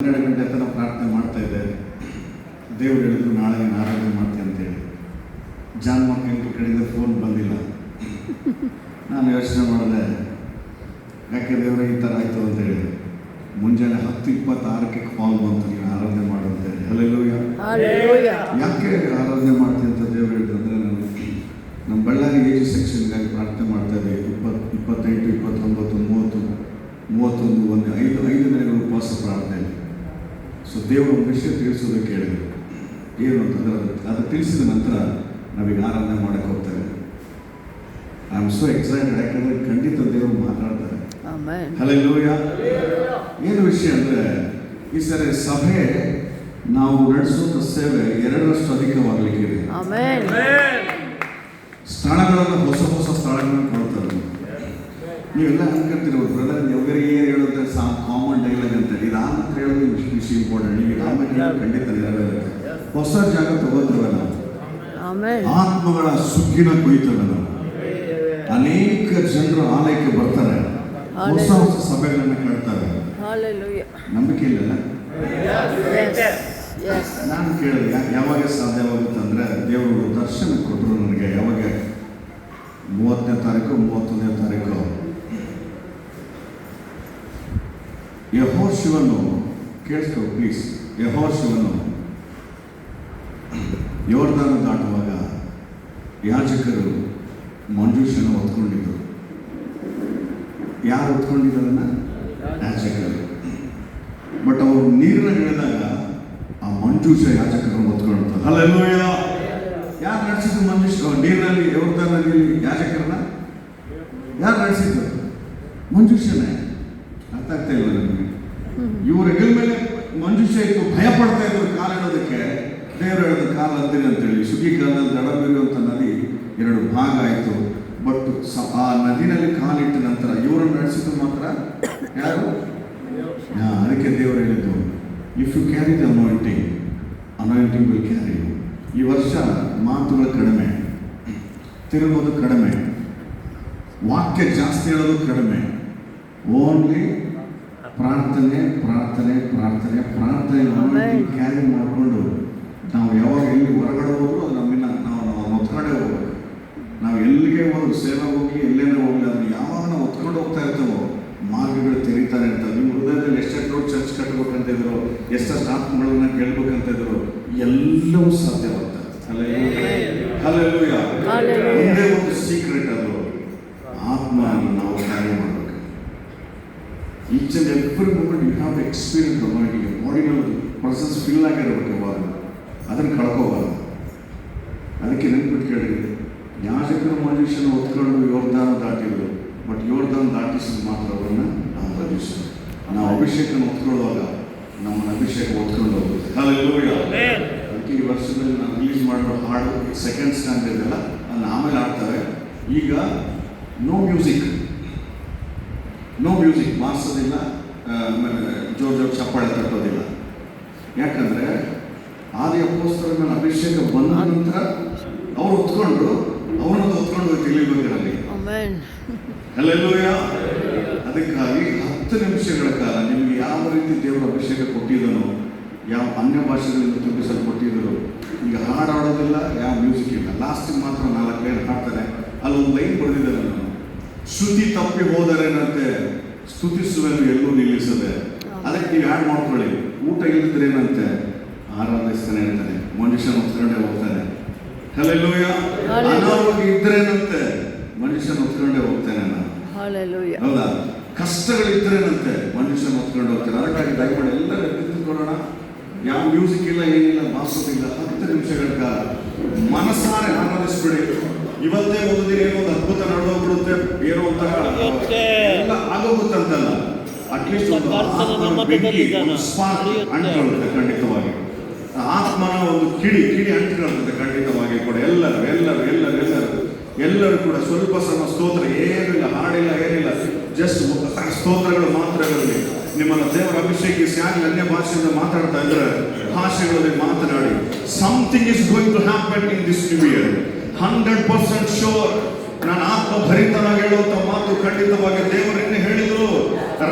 12 ಗಂಟೆ ತನಕ ಪ್ರಾರ್ಥನೆ ಮಾಡ್ತಾ ಇದ್ದೆ. ದೇವರು ಹೇಳಿದ್ರು ನಾಳೆ ಆರಾಧನೆ ಮಾಡ್ತೀನಿ ಅಂತೇಳಿ. ಜಾನ್ ಮಾರ್ಕೆಂಟ್ ಕಡೆಯಿಂದ ಫೋನ್ ಬಂದಿಲ್ಲ. ನಾನು ಯೋಚನೆ ಮಾಡಿದೆ, ಯಾಕೆ ದೇವರೇ ಈ ಥರ ಆಯಿತು ಅಂತೇಳಿ. ಮುಂಜಾನೆ 10:26ಕ್ಕೆ ಕಾಲ್ ಬಂತು, ನೀವು ಆರಾಧನೆ ಮಾಡು ಅಂತೇಳಿ. ಹಲ್ಲೆಲೂಯಾ. ಯಾಕೆ ಆರಾಧನೆ ಮಾಡ್ತೀನಿ ಅಂತ ದೇವರು ಹೇಳಿದ್ರೆ, ನಮ್ಮ ಬಳ್ಳಾರಿ ಏಜ್ ಸೆಕ್ಷನ್ಗಾಗಿ ಪ್ರಾರ್ಥನೆ ಮಾಡ್ತಾ ಇದ್ದೆ. 28, 29, 30, 31, 5 ದಿನಗಳು ಉಪವಾಸ ಪ್ರಾರ್ಥನೆ. ಸೊ ದೇವರು ಒಂದು ವಿಷಯ ತಿಳಿಸೋದಕ್ಕೆ ಹೇಳಿದರು. ಏನು ಅಂತಂದರೆ, ಅದು ತಿಳಿಸಿದ ನಂತರ ನಾವೀಗ ಆರಾಧನೆ ಮಾಡೋಕ್ಕೆ ಹೋಗ್ತೇವೆ. ಐ ಆಮ್ ಸೋ ಎಕ್ಸೈಟೆಡ್, ಯಾಕಂದರೆ ಖಂಡಿತ ದೇವರು ಮಾತಾಡ್ತಾರೆ. ಹಲ್ಲೆಲೂಯಾ. ಏನು ವಿಷಯ ಅಂದರೆ, ಈ ಸರಿ ಸಭೆ ನಾವು ನಡೆಸುವ ಸೇವೆ 2ರಷ್ಟು ಅಧಿಕವಾಗಲಿಕ್ಕಿದೆ. ಸ್ಥಳಗಳನ್ನು ಹೊಸ ಸ್ಥಳಗಳನ್ನು ಕೊಡ್ತಾರೆ. ನೀವೆಲ್ಲ ಅನ್ಕೊಂತಿರ್ಬೋದು, ಬ್ರದರ್ ఎవರಿಗೆ ಹೇಳೋದ್ರೆ ಕಾಮನ್ ಡೈಲಾಗ್ ಅಂತೇಳಿ. ಇದು ಆಮೇಲೆ ಹೇಳೋದು ವಿಷಯ ಇಂಪಾರ್ಟೆಂಟ್. ನೀವು ಆಮೇಲೆ ಹೇಳೋದು ಖಂಡಿತ ನೆರವೇರುತ್ತೆ. ಹೊಸ ಜಾಗ ತಗೋತೇವೆ ನಾವು, ಆತ್ಮಗಳ ಸುಗ್ಗಿನ ಕೊಯ್ತೇವೆ ನಾವು. ಅನೇಕ ಜನರು ಆಲಯಕ್ಕೆ ಬರ್ತಾರೆ, ಹೊಸ ಸಭೆಗಳನ್ನ ಕೇಳ್ತಾರೆ. ನಂಬಿಕೆ ಇಲ್ಲ. ನಾನು ಕೇಳಿದೆ, ಯಾವಾಗ ಸಾಧ್ಯವಾಗುತ್ತೆ ಅಂದರೆ, ದೇವರು ದರ್ಶನ ಕೊಟ್ಟರು ನನಗೆ. ಯಾವಾಗ 30ನೇ ತಾರೀಕು 31ನೇ ತಾರೀಕು ಯೆಹೋಶುವನು, ಕೇಳಿಸ್ಕೊ ಪ್ಲೀಸ್, ಯೆಹೋಶುವನು ಯೋರ್ದಾನ ದಾಟುವಾಗ ಯಾಜಕರು ಮಂಜೂಷನ ಹೊತ್ಕೊಂಡಿದ್ದರು. ಯಾರು ಹೊತ್ಕೊಂಡಿದ್ದಾರನ್ನ? ಯಾಜಕರು. ಬಟ್ ಅವರು ನೀರನ್ನ ಹಿಡಿದಾಗ ಆ ಮಂಜೂಷ ಯಾಜಕರನ್ನು ಹೊತ್ಕೊಳ್ತಾರೆ. ಹಲ್ಲೆಲೂಯಾ. ಯಾರು ನಡೆಸಿದ್ರು ಮಂಜೂಷ? ನೀರಿನಲ್ಲಿ ಯೋರ್ದಾನಲ್ಲಿ ಯಾಜಕರನ್ನ ಯಾರು ನಡೆಸಿದ್ರು? ಮಂಜೂಷನೇ. ಅರ್ಥ ಆಗ್ತಾ ಇಲ್ಲ ನನಗೆ. ಇವರ ಹೆಗಲ ಮೇಲೆ ಮಂಜೂಷ ಇತ್ತು, ಭಯ ಪಡ್ತಾ ಇದ್ರು ಕಾಲಿಡೋದಕ್ಕೆ. ದೇವರು ಹೇಳಿದ ಕಾಲ ಅಂತೀನಿ ಅಂತೇಳಿ. ಸುಗ್ಗಿ ಕಾಲದಲ್ಲಿ ದಡಬಿರುವಂಥ ನದಿ 2 ಭಾಗ ಆಯಿತು. ಬಟ್ ಆ ನದಿನಲ್ಲಿ ಕಾಲಿಟ್ಟ ನಂತರ ಇವರನ್ನು ನಡೆಸಿದ್ರು ಮಾತ್ರ ಯಾರು? ಅದಕ್ಕೆ ದೇವರು ಹೇಳಿದ್ದು, if you carry the anointing will carry you. ಈ ವರ್ಷ ಮಾತುಗಳು ಕಡಿಮೆ, ತಿರುಗೋದು ಕಡಿಮೆ, ವಾಕ್ಯ ಜಾಸ್ತಿ ಹೇಳೋದು ಕಡಿಮೆ. ಓನ್ಲಿ ಪ್ರಾರ್ಥನೆ ಕ್ಯಾರಿ ಮಾಡಿಕೊಂಡು ನಾವು ಯಾವಾಗ ಎಲ್ಲಿ ಹೊರಗಡೆ ಹೋದ್ರು ಅದು ನಮ್ಮನ್ನ ನಾವು ಹೊತ್ಕೊಂಡೇ ಹೋಗ್ಬೇಕು. ನಾವು ಎಲ್ಲಿಗೆ ಹೋದ್ರು, ಸೇವೆ ಹೋಗಿ ಎಲ್ಲೇನೇ ಹೋಗಲಿ, ಅದನ್ನು ಯಾವಾಗ ನಾವು ಹೊತ್ಕೊಂಡು ಹೋಗ್ತಾ ಇರ್ತೇವೋ ಮಾರ್ಗಗಳು ತೆರೀತಾನೆ ಇರ್ತವೆ. ನಿಮ್ಮ ಹೃದಯದಲ್ಲಿ ಎಷ್ಟೆಷ್ಟು ರೋಡ್ ಚರ್ಚ್ ಕಟ್ಟಬೇಕಂತ ಇದ್ರು, ಎಷ್ಟೆಷ್ಟು ಆತ್ಮಗಳನ್ನ ಕೇಳ್ಬೇಕಂತ ಇದ್ರು, ಎಲ್ಲವೂ ಸಾಧ್ಯವಾಗ್ತದೆ. ಹಲ್ಲೆಲೂಯಾ. ಒಂದೇ ಒಂದು ಸೀಕ್ರೆಟ್, ಅದು ಆತ್ಮ ನಾವು ಕಾರ್ಯ ಮಾಡಬೇಕು. Each and every moment you have experience anointing. ಬಾಡಿನಲ್ಲಿ ಪರ್ಸನ್ಸ್ ಫಿಲ್ ಆಗಿರ್ಬೇಕು. ಇವಾಗ ಅದನ್ನು ಕಳ್ಕೋಬಾರ್ದು. ಅದಕ್ಕೆ ನೆನ್ಪಿಟ್ಟು ಕೇಳಿದೆ, ಯಾಜಕರು ಮನುಷ್ಯನ ಹೊತ್ಕೊಂಡು ಯೋರ್ದಾನ ದಾಟಿದ್ರು. ಬಟ್ ಯೋರ್ದಾನ ದಾಟಿಸಿದ ಮಾತ್ರ ಅವರನ್ನು ನಾವು ಬಂಧಿಸಿದ್ರು. ನಾವು ಅಭಿಷೇಕನ ಹೊತ್ಕೊಳ್ಳುವಾಗ ನಮ್ಮನ್ನು ಅಭಿಷೇಕ ಹೊತ್ಕೊಂಡು ಹೋಗುತ್ತೆ. ಹಲ್ಲೆಲೂಯಾ. ಅದಕ್ಕೆ ಈ ವರ್ಷದಲ್ಲಿ ನಾವು ರಿಲೀಸ್ ಮಾಡಿರೋ ಹಾಡು ಸೆಕೆಂಡ್ ಸ್ಟ್ಯಾಂಡರ್ಡ್ ಇದೆಲ್ಲ, ಅದನ್ನು ಆಮೇಲೆ ಆಡ್ತಾರೆ. ಈಗ ನೋ ಮ್ಯೂಸಿಕ್ ಮಾಡಿಸೋದಿಲ್ಲ. ಆಮೇಲೆ ಜೋರ್ ಚಪ್ಪಾಳೆ ತಟ್ಟೋದಿಲ್ಲ. ಯಾಕಂದರೆ ಆದಿ ಅಪೊಸ್ತಲರ ಮೇಲೆ ಅಭಿಷೇಕ ಬಂದ ನಂತರ ಅವ್ರು ಹೊತ್ಕೊಂಡು ಅವರನ್ನು ಹೊತ್ಕೊಂಡು ತಿಳಿಬೇಕಿರಲಿ. ಹಲ್ಲೆಲೂಯಾ. ಅದಕ್ಕಾಗಿ 10 ನಿಮಿಷಗಳ ಕಾಲ ನಿಮಗೆ ಯಾವ ರೀತಿ ದೇವರ ಅಭಿಷೇಕ ಕೊಟ್ಟಿದ್ದನೋ, ಯಾವ ಅನ್ಯ ಭಾಷೆಗಳಿಂದ ತುಂಬಿಸಲ್ಪಟ್ಟಿದ್ದರು. ಈಗ ಹಾಡಾಡೋದಿಲ್ಲ, ಯಾವ ಮ್ಯೂಸಿಕ್ ಇಲ್ಲ. ಲಾಸ್ಟಿಗೆ ಮಾತ್ರ 4 ಲೈನ್ ಹಾಡ್ತಾರೆ. ಅಲ್ಲೊಂದು ಲೈನ್ ಬರೆದಿದ್ದಾರೆ, ನಾನು ಶ್ರುತಿ ತಪ್ಪಿ ಹೋದರೇನಂತೆ ಸ್ತುತಿಸುವೆನು ಎಲ್ಲೂ ನಿಲ್ಲಿಸದೆ. ಅದಕ್ಕೆ ನೀವು ಆ್ಯಡ್ ಮಾಡ್ಕೊಳ್ಳಿ. ಊಟ ಇಲ್ಲದ್ರೇನಂತೆ ಆರಾಧಿಸ್ತಾನೆ ಇರ್ತಾನೆ, ಮನುಷ್ಯನ ಹೊತ್ಕೊಂಡೇ ಹೋಗ್ತಾನೆ. ಹಲ್ಲೆಲೂಯಾ. ಅನಾರೋಗ್ಯ ಇದ್ರೇನಂತೆ ಮನುಷ್ಯನ ಹೊತ್ಕೊಂಡೇ ಹೋಗ್ತಾನೆ. ಹೌದಾ? ಕಷ್ಟಗಳಿದ್ರೇನಂತೆ ಮನುಷ್ಯನ ಹೊತ್ಕೊಂಡು ಹೋಗ್ತಾನೆ. ಅದಕ್ಕಾಗಿ ದಯಮಾಡಿ ಎಲ್ಲರೂ ಎತ್ತಿಕೊಳ್ಳೋಣ. ಯಾವ ಮ್ಯೂಸಿಕ್ ಇಲ್ಲ, ಏನಿಲ್ಲ, ಬಾರಿಸೋದಿಲ್ಲ. 10 ನಿಮಿಷಗಳ ಕಾಲ ಮನಸ್ಸಾರೆ ಆರಾಧಿಸ್ಬಿಡಿ. ಇವತ್ತೇ ಒಂದು ದಿನ ಏನೋ ಒಂದು ಅದ್ಭುತ ನಡೆದೋಗ್ಬಿಡುತ್ತೆ, ಏನೋ ಒಂಥರ ಎಲ್ಲ ಆಗೋಗುತ್ತಂತಲ್ಲ. ಅಟ್ಲೀಸ್ಟ್ ಒಂದು ಸ್ಪಾರ್ಕ್ ಅಂಟ್ಕೊಳ್ಳುತ್ತೆ ಖಂಡಿತವಾಗಿ. ಆತ್ಮನ ಒಂದು ಕಿಡಿ ಅಂಟ್ಕೊಳ್ಳುತ್ತೆ ಖಂಡಿತವಾಗಿ ಕೂಡ. ಎಲ್ಲರೂ ಕೂಡ ಸ್ವಲ್ಪ ಸ್ತೋತ್ರ, ಏನಿಲ್ಲ, ಹಾಡಿಲ್ಲ, ಏನಿಲ್ಲ, ಜಸ್ಟ್ ಸ್ತೋತ್ರಗಳು ಮಾತ್ರ ಇರಲಿ. ನಿಮ್ಮನ್ನು ದೇವರ ಅಭಿಷೇಕಿಸಿ ಆಗಲಿ. ಅನ್ಯ ಭಾಷೆಯಿಂದ ಮಾತಾಡ್ತಾ ಇದ್ರೆ ಭಾಷೆಗಳಲ್ಲಿ ಮಾತನಾಡಿ. Something is going to happen in this new year. 100% sure. ನಾನು ಆತ್ಮ ಭರಿತನಾಗಿ ಹೇಳುವಂಥ ಮಾತು ಖಂಡಿತವಾಗಿ ದೇವರನ್ನೇ ಹೇಳಿದ್ರು.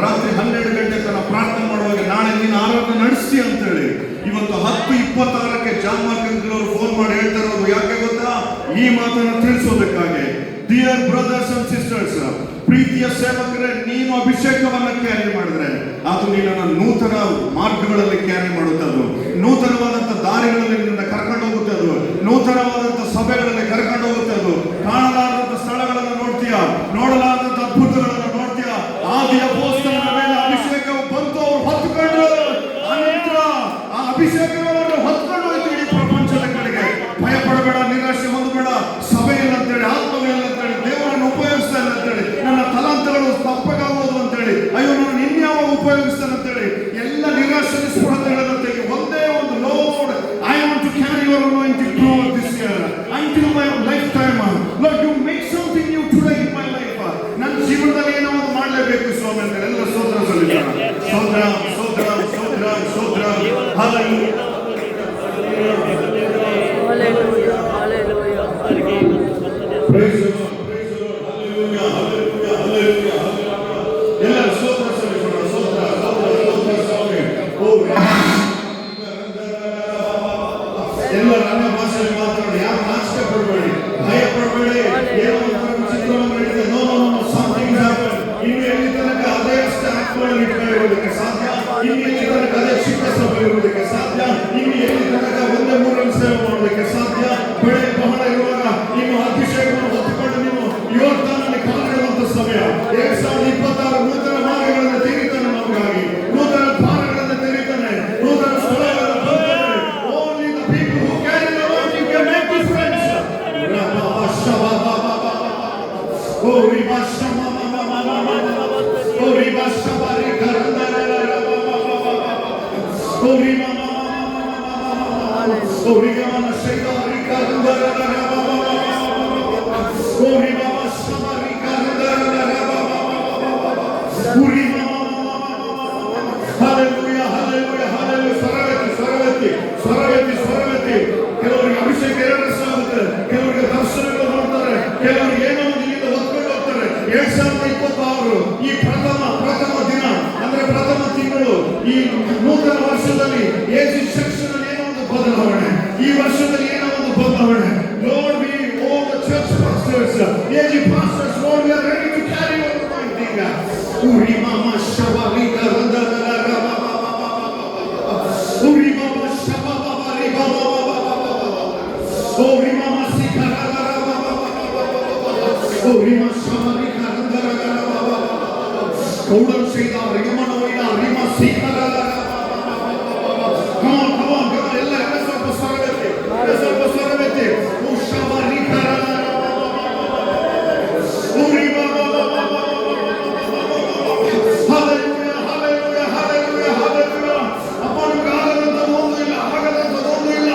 ರಾತ್ರಿ 12 ಗಂಟೆ ತನಕ ಪ್ರಾರ್ಥನೆ ಮಾಡುವಾಗ ನಾಳೆ ನೀನು ಆರೋಗ್ಯ ನಡೆಸಿ ಅಂತೇಳಿ ಇವತ್ತು 10:26ಕ್ಕೆ ಜಾನ್ ಮಾರ್ಕ್ ಅವರು ಫೋನ್ ಮಾಡಿ ಹೇಳ್ತಾ ಇರೋದು ಯಾಕೆ ಗೊತ್ತಾ? ಈ ಮಾತನ್ನು ತಿಳಿಸೋದಕ್ಕಾಗಿ. ಡಿಯರ್ ಬ್ರದರ್ಸ್ ಅಂಡ್ ಸಿಸ್ಟರ್ಸ್, ಪ್ರೀತಿಯ ಸೇವಕರೇ, ನೀನು ಅಭಿಷೇಕವನ್ನ ಕ್ಯಾರಿ ಮಾಡಿದ್ರೆ ಅದು ನಿನ್ನನ್ನು ನೂತನ ಮಾರ್ಗಗಳಲ್ಲಿ ಕ್ಯಾರಿ ಮಾಡುತ್ತದು, ನೂತನವಾದಂಥ ದಾರಿಗಳಲ್ಲಿ ನಿನ್ನ ಕರ್ಕೊಂಡು ಹೋಗುತ್ತದು, ನೂತನವಾದಂಥ ಸಭೆಗಳಲ್ಲಿ ಕರ್ಕೊಂಡು ಹೋಗುತ್ತದು. ಕಾಣಲಾದಂಥ ಸ್ಥಳಗಳನ್ನು ನೋಡ್ತೀಯ, ನೋಡಲಾದಂಥ ಅದ್ಭುತಗಳನ್ನು ನೋಡ್ತೀಯ. ಆದಿಯ ಅಪೊಸ್ತಲರ ಮೇಲೆ ಅಭಿಷೇಕವು ಬಂತು, ಅವರು ಹೊತ್ತುಕೊಂಡು ಅನಂತರ ಆ ಅಭಿಷೇಕವನ್ನು ಹೊತ್ಕೊಂಡು ಹೋಯ್ತು ಇಡೀ ಪ್ರಪಂಚದ ಕಡೆಗೆ. ಭಯಪಡಬೇಡ, ನಿರಾಶೆ ಹೊಂದಬೇಡ. ಸಭೆ ಇಲ್ಲ ಅಂತೇಳಿ, ಆತ್ಮವೇ ಇಲ್ಲ ಅಂತೇಳಿ, ದೇವರನ್ನು ಉಪಯೋಗಿಸ್ತಾ ಇಲ್ಲ ಅಂತೇಳಿ, ನನ್ನ ತಲಾಂತಗಳು ತಪ್ಪಗಾಗುವುದು ಅಂತೇಳಿ, ಅಯ್ಯೋ ನಾನು ಇನ್ಯಾವ ಉಪಯೋಗಿಸ್ತಾನೆ ಅಂತೇಳಿ ಎಲ್ಲ ನಿರಾಶೆ ಸ್ಫುಟತೆಗಳನ್ನು ತೆಗೆ. ಒಂದೇ ಒಂದು Lord, I want to carry your anointing throughout this year until my lifetime. Lord, you make something new today in my life. ನನ್ನ ಜೀವನದಲ್ಲಿ ಏನೋ ಒಂದು ಮಾಡಲೇಬೇಕು ಸ್ವಾಮಿ ಅಂತ ಎಲ್ಲ ಸ್ತೋತ್ರ ಸಲ್ಲಿಸೋಣ. ಸ್ತೋತ್ರ ಸ್ತೋತ್ರ ಸ್ತೋತ್ರ ಸ್ತೋತ್ರ. Hallelujah hallelujah hallelujah. Praise the Lord, praise the Lord. Hallelujah hallelujah hallelujah. ಎಲ್ಲ ಸ್ತೋತ್ರ ಸಲ್ಲಿಸೋಣ. ಸ್ತೋತ್ರ ಸ್ತೋತ್ರ ಸ್ತೋತ್ರ ಸ್ವಾಮಿ. ಎಲ್ಲ ನನ್ನ ಭಾಷೆಯಲ್ಲಿ ಮಾತಾಡಿ, ಯಾರು ನಾಚಿಕೆ ಪಡಬೇಡಿ, ಭಯ ಪಡಬೇಡಿ. ಏನೋ ಚಿತ್ರವನ್ನು ಹೇಳಿದೆ, no no no, something happen. ಇನ್ನು ಎಲ್ಲಿ ತನಕ ಅದೇ ಅಷ್ಟೇ ಆತ್ಮಗಳಲ್ಲಿ ಇಟ್ಕೊಂಡಿರೋದಕ್ಕೆ ಸಾಧ್ಯ, ಇನ್ನು ಎಲ್ಲಿ ತನಕ ಅದೇ ಚಿಕ್ಕ ಸಭೆ ಇರುವುದಕ್ಕೆ ಸಾಧ್ಯ, ಇನ್ನು ಎಲ್ಲಿ ತನಕ ಒಂದೇ ಮೂರಲ್ಲಿ ಸೇವೆ ಮಾಡೋದಕ್ಕೆ ಸಾಧ್ಯ. ಬೆಳೆ ಬಹಳ ಇರುವಾಗ ಇನ್ನು ಅಭಿಷೇಕವನ್ನು ಹೊತ್ತುಕೊಂಡು ನೀವು ಯೋರ್ದಾನಲ್ಲಿ ಕಾಲಿಡುವಂತ ಸಮಯ. 2026 ನೂತನ ಮಾರ್ಗಗಳನ್ನು ತೆರೀತಾನೆ, ನಮಗಾಗಿ ನೂತನ ದ್ವಾರಗಳನ್ನು ತೆರೀತಾನೆ, ನೂತನ ಸ್ಥಳಗಳನ್ನು ಬರ್ತಾನೆ. Only the people who carry the anointing can make difference. Oh, ribashama mama mama mama. Oh, ribashama rikarandara mama mama. Oh, ribama mama. Oh, ribama shayda rikarandara mama mama. Oh, ribama shama rikarandara mama mama. Oh, ribama mama. Hallelujah, hallelujah, hallelujah. ಸ್ವರವೆತ್ತಿ ಸ್ವರವೆತ್ತಿ ಸ್ವರವೆತ್ತಿ ಸ್ವರವೆತ್ತಿ. ಕೆಲವರಿಗೆ ಅಭಿಷೇಕ ಎರಡಿಸಾಗುತ್ತೆ, ಕೆಲವರಿಗೆ ದರ್ಶನಗಳು ನೋಡ್ತಾರೆ, ಕೆಲವರಿಗೆ ಏನೋ ಒಂದು ಇಲ್ಲಿಂದ ಹೊತ್ಕೊಂಡು ಹೋಗ್ತಾರೆ. 2026 ಈ ಪ್ರಥಮ ದಿನ ಅಂದ್ರೆ ಪ್ರಥಮ ತಿಂಗಳು, ಈ ನೂತನ ವರ್ಷದಲ್ಲಿ ಏಜಿ ಸೆಕ್ಷನ್ ಅಲ್ಲಿ ಏನೋ ಒಂದು ಬದಲಾವಣೆ, ಈ ವರ್ಷದಲ್ಲಿ ಏನೋ ಒಂದು ಬದಲಾವಣೆ. Lord, we all the church pastors, ಏಜಿ pastors, Lord, we are ready to carry your anointing. Uri mama shabali karandara raba baba baba. Uri mama shababa bari baba baba. Uri mama sikara raba baba baba. Uri mama shabali karandara raba baba. Kaudam shayda rigamanoida rima sikara raba baba. Come on, ಎಲ್ಲ ಸ್ವಲ್ಪ ಸ್ವರವೆತ್ತಿ. ಉಷಾಬರಿ ಕರರ uri baba baba. Hallelujah, hallelujah, hallelujah, hallelujah. ಅಪ್ಪನಿಗೆ ಆಗದಂಥದ್ದು ಇಲ್ಲ, ಆಗದಂಥದ್ದು ಇಲ್ಲ.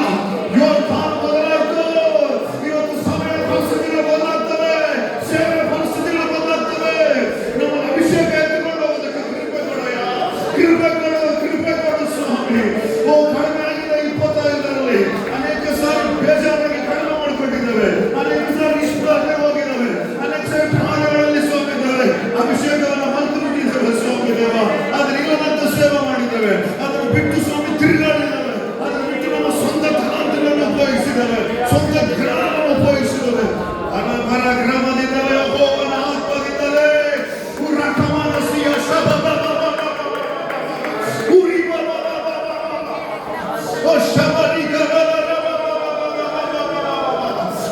ಯೋರ್ದಾನ್ ಬದಲಾಯಿತು. ಇವತ್ತು ಸಮಯ ಪರಿಸ್ಥಿತಿಗಳು ಬದಲಾಗ್ತವೆ, ಸೇವೆ ಪರಿಸ್ಥಿತಿಗಳು ಬದಲಾಗ್ತವೆ. ನಮ್ಮ ಅಭಿಷೇಕ ಎತ್ತಿಕೊಂಡು ಹೋಗೋದಕ್ಕೆ ಕೃಪೆ ಕೊಡು ಸ್ವಾಮಿ. ಓ, ಕಡಿಮೆ ಆಗಿದೆ 25ರಲ್ಲಿ. ಅನೇಕ ಸಾರಿ ಬೇಜಾರಾಗಿ ಕಡಿಮೆ ಮಾಡಿಕೊಂಡಿದ್ದೇವೆ, ಅನೇಕ ಸಾರಿ ಇಷ್ಟೇ ಹೋಗಿದ್ದಾವೆ, ಅನೇಕ ಸಾರಿ ಪ್ರಾಣಗಳಲ್ಲಿ ಸೋತಿದ್ದೇವೆ, ಅಭಿಷೇಕವನ್ನು ಮರೆತು ಬಿಟ್ಟಿದ್ದೇವೆ ಸ್ವಾಮಿ ದೇವ. ಆದ್ರೆ ಇಲ್ಲದಂತ ಸೇವೆ ಮಾಡಿದ್ದೇವೆ, ಅದನ್ನು ಬಿಟ್ಟು ಸ್ವಾಮಿ ತಿರುಗಾಡಿದ್ದೇವೆ, ಅದನ್ನು ಬಿಟ್ಟು ನಮ್ಮ ಸ್ವಂತ ತಲಾಂತಗಳನ್ನು ಉಪಯೋಗಿಸಿದ್ದೇವೆ, ಸ್ವಂತ ಜ್ಞಾನವನ್ನು ಉಪಯೋಗಿಸಿದ್ದೇವೆ. ಪರ ಗ್ರಾಮದಿಂದಲೇ ಹೋಗನ ಆತ್ಮದಿಂದಲೇ ಉರಕಮನಸಿಯ ಶಬಬ ಉರಿ ಬಬ ಓ Shabari ಗಬಲ.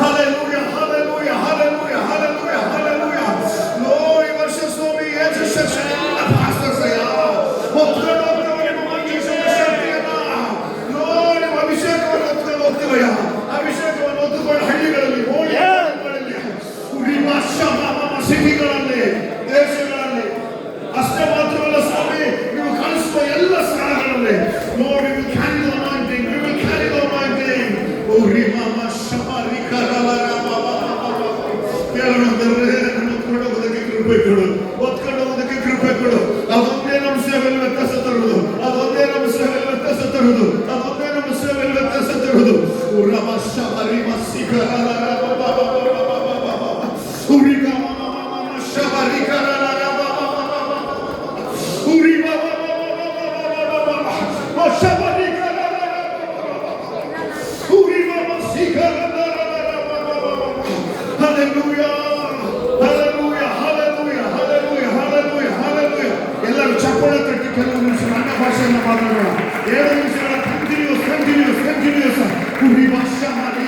Hallelujah, hallelujah, hallelujah, hallelujah, hallelujah. Lord, ಈ ವರ್ಷ ಸ್ವಾಮಿ ಏಜು ಸೆಕ್ಷನ್ ಎಲ್ಲ ಪಾಸ್ಟರ್ಸ್ ಅಯ್ಯ ಹೊತ್ಕೊಂಡು ಹೋಗ್ತೇವೆ ನಿಮ್ಮ ಮಂಜೂಷದ ಶಕ್ತಿಯನ್ನ. Lord, ನಿಮ್ಮ ಅಭಿಷೇಕವನ್ನು ಹೊತ್ಕೊಂಡು ಹೋಗ್ತೀವಯ್ಯ, ಅಭಿಷೇಕವನ್ನು ಹೊತ್ತುಕೊಂಡು ಹಳ್ಳಿಗಳಲ್ಲಿ, ಓಣಿಗಳಲ್ಲಿ, ಸಿಟಿಗಳಲ್ಲಿ, ದೇಶಗಳಲ್ಲಿ ಅಷ್ಟೇ ಮಾತ್ರವಲ್ಲ ಸ್ವಾಮಿ, ನೀವು ಕಾಣಿಸುವ ಎಲ್ಲ ಸ್ಥಳಗಳಲ್ಲಿ. Lord, we will carry the anointing, we will ಮಾಡೋಣ. 7 ನಿಮಿಷಗಳ ಕಂಟಿನ್ಯೂಸ್ ಕುರಿ ಭಾಷ ಮಾಡಿ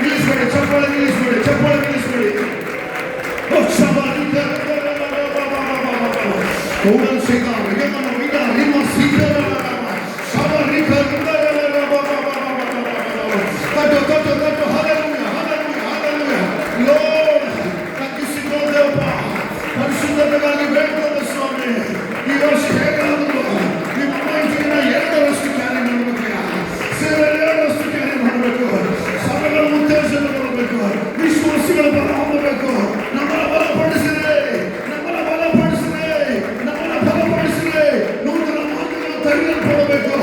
ನಿಲ್ಲಿಸ್ಬೇಡಿ, ಚಪ್ಪಾಳೆ ನಿಲ್ಲಿಸ್ಬೇಡಿ. ಪರಿಶುದ್ಧತೆಗಾಗಿ ಬೇಡ್ಕೊಂಡು ಸ್ವಾಮಿ, ಈ ವರ್ಷ ಹೇಗಾದರೂ ನಿಮ್ಮ ಮಾಹಿತಿಯನ್ನು 2ರಷ್ಟು ಕ್ಯಾರಿ ಮಾಡಬೇಕು, ಸೇವೆ 2ರಷ್ಟು ಕ್ಯಾರಿ ಮಾಡಬೇಕು, ಸಭೆಗಳ ಉದ್ದೇಶನ ಮಾಡಬೇಕು, ವಿಶ್ವಾಸಿಗಳ ಬಲ ಹೊಂದಬೇಕು. ನಮ್ಮನ್ನು ಬಲಪಡಿಸಿದೆ, ನೂತನ ಮಾರ್ಗಗಳು ತೆರೆಯಲ್ಪಡಬೇಕು.